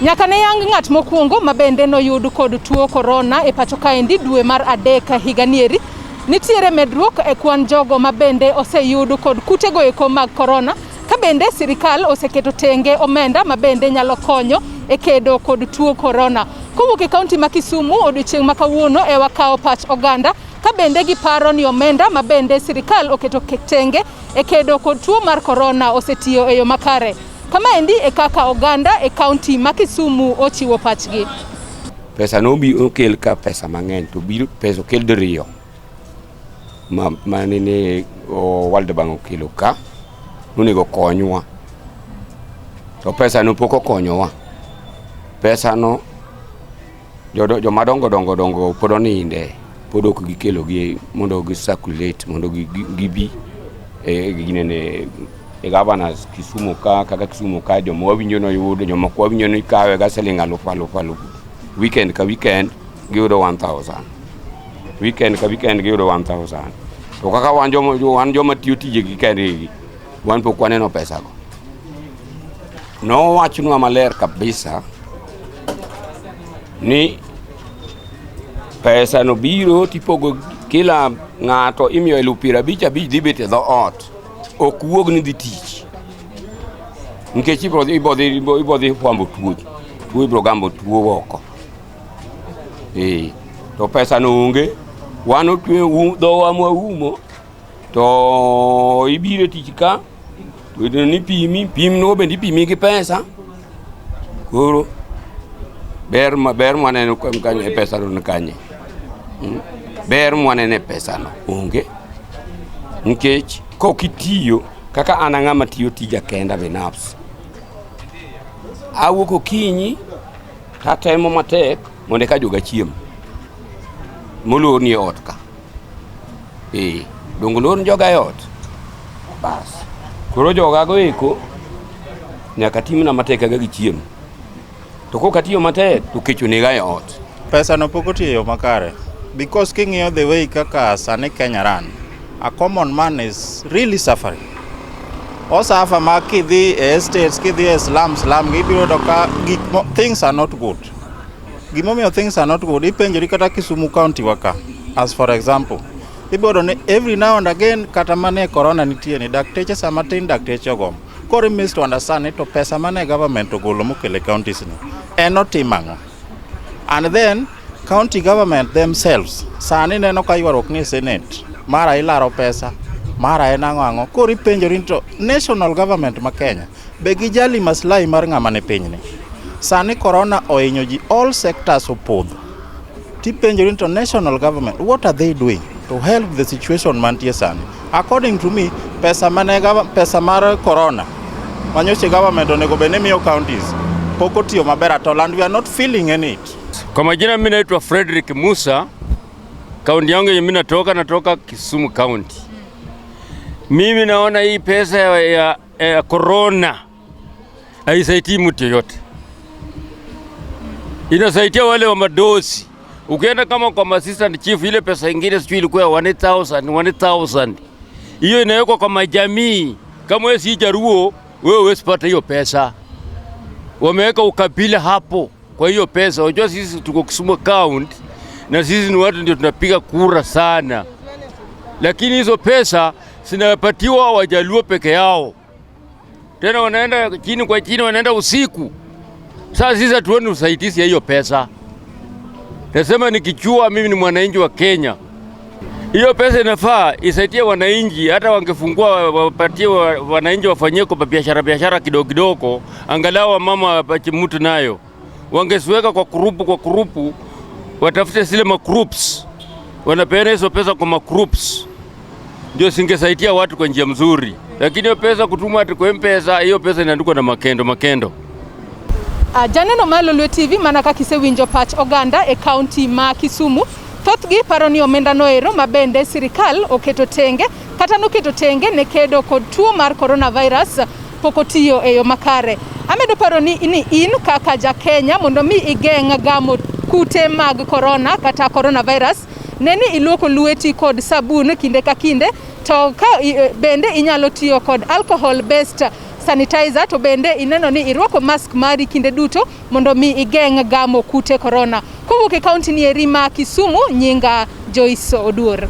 Nyaka ne yang ng'at mokwongo mabende noyud kod tuo corona e pacho kaendi dwe mar adek higanieri. Nitiere medruok e kwan jogo mabende oseyud kod kutego eko mag corona. Ka bende sirikal oseketo tenge omenda mabende nyalo konyo e kedo kod tuo corona. Kowuok e kaunti ma Kisumu, odiochieng' ma kawuono e wakawo Pach Oganda ka bende giparo ni omenda mabende sirikal oketo tenge e kedo kod tuo mar corona osetiyo e yo makare. Kama endi e kaka Oganda e kaunti ma Kisumu ochiwo pachgi. Pesa no bi okel ka pesa mang'eny to biro pesa okel diriyo manene World Bank okelo ka nonego konywa. To pesa no pok okonyowa. Pesa no joma dongo pod oninde, pod ok gikelo gi mondo gi circulate, mondo gibi ginene e governors Kisumu ka kaka Kisumu ka joma wawinjo no yudo, joma kwa winjo ni kawe ga siling alufu weekend ka weekend giyudo 1000, weekend ka weekend giyudo 1000. To kaka wan joma tiyo tije gi kendgi wan pok waneno pesa go. No wachnwa maler kabisa ni pesa no biro tipogo kila ng'ato imiyo 50,000 dhi bet e dho ot, ok wuog ni dhi tich. Nikech ibodhi fwambo tuo ibro gambo tuo oko. To pesa no onge, wan otwe dhowa mwaumo, to ibiro tich ka, to ni pim no bende ipimi gi pesa. Koro ber mwaneno kanye pesa no kanye. Ber mwanene pesa no onge. Nikech kokitiyo kaka anang'ama tiyo tija kenda binafsi. Awuok okinyi tatemo matek mondo ka joga chiem. Molor ni ot ka. Dongolor joga e ot. Bas. Koro joga go eko nyaka timna matek ga gichiem. To kokatiyo matek to kecho nega e ot. Pesa no pok otiyo makare because king'iyo the way kaka sani Kenya run, a common man is really suffering. Osafa ma kidhi e estates, kidhi e slums gibiro doka things are not good. Gimomiyo things are not good, ipenjori kata Kisumu County waka. As for example, ibodo ni every now and again kata mane corona nitie ni dakteche sama tin dakteche ogom. Koro miss to understand ni to pesa mane government ogolo mokele counties ni enotimang'o. And then county government themselves sani neno ka ywarok ni Senate mara ilaro pesa mara en ang'o. Koro ipenjori to national government ma Kenya be gijali maslahi mar ng'ama ne pinyni. Sani corona ohinyo ji, all sectors opodho. Tipenjori to national government, what are they doing to help the situation mantie sani? According to me, pesa mar corona manyoche government onego bene miyo counties pok otiyo maber at all, and we are not feeling any it. Kwa majina mimi naitwa Frederick Musa, kaunti yangu mimi natoka Kisumu County. Mimi naona hii pesa ya corona haisaidii mtu yote. Inasaidia wale wa madosi. Ukienda kama kwa assistant chief, ile pesa ingine sijui ilikuwa 1000. Hiyo inawekwa kwa majamii. Kama wewe si Jaruo, wewe usipata hiyo pesa. Wameweka ukabila hapo kwa hiyo pesa. Unajua sisi tuko Kisumu County na sisi ni watu ndio tunapiga kura sana. Lakini hizo pesa zinapatiwa Wajaluo peke yao. Tena wanaenda chini kwa chini, wanaenda usiku. Sasa sisi hatuoni usaidizi ya hiyo pesa. Nasema nikichua mimi ni mwananchi wa Kenya. Hiyo pesa inafaa isaidie wananchi, hata wangefungua wapatie wananchi wafanyie kwa biashara kidogo, angalau mama apate mtu nayo. Wangesiweka kwa grupu, watafute zile magroups. Wanapeana hizo pesa kwa magroups. Ndio singesaidia watu kwa njia mzuri. Lakini hiyo pesa kutumwa ati kwa M-Pesa, hiyo pesa inaandikwa na makendo. Janeno Malolwe TV manaka kisewinjo Pach Oganda e kaunti ma Kisumu. Thothgi paro ni omenda noero mabende sirikal oketo tenge kata noketo tenge ne kedo kod tuo mar coronavirus pokotiyo e yo makare. Amedo paro ni in kaka ja Kenya mondo mi igeng' gamo kute mag corona kata coronavirus, neni iluoko lweti kod sabun kinde ka kinde, to ka bende inyalo tiyo kod alcohol based sanitizer to bende ineno ni irwako mask mari kinde duto mondo mi igeng' gamo kute corona. Kowuok e kaunti ni eri ma Kisumu, nyinga Joyce Oduor.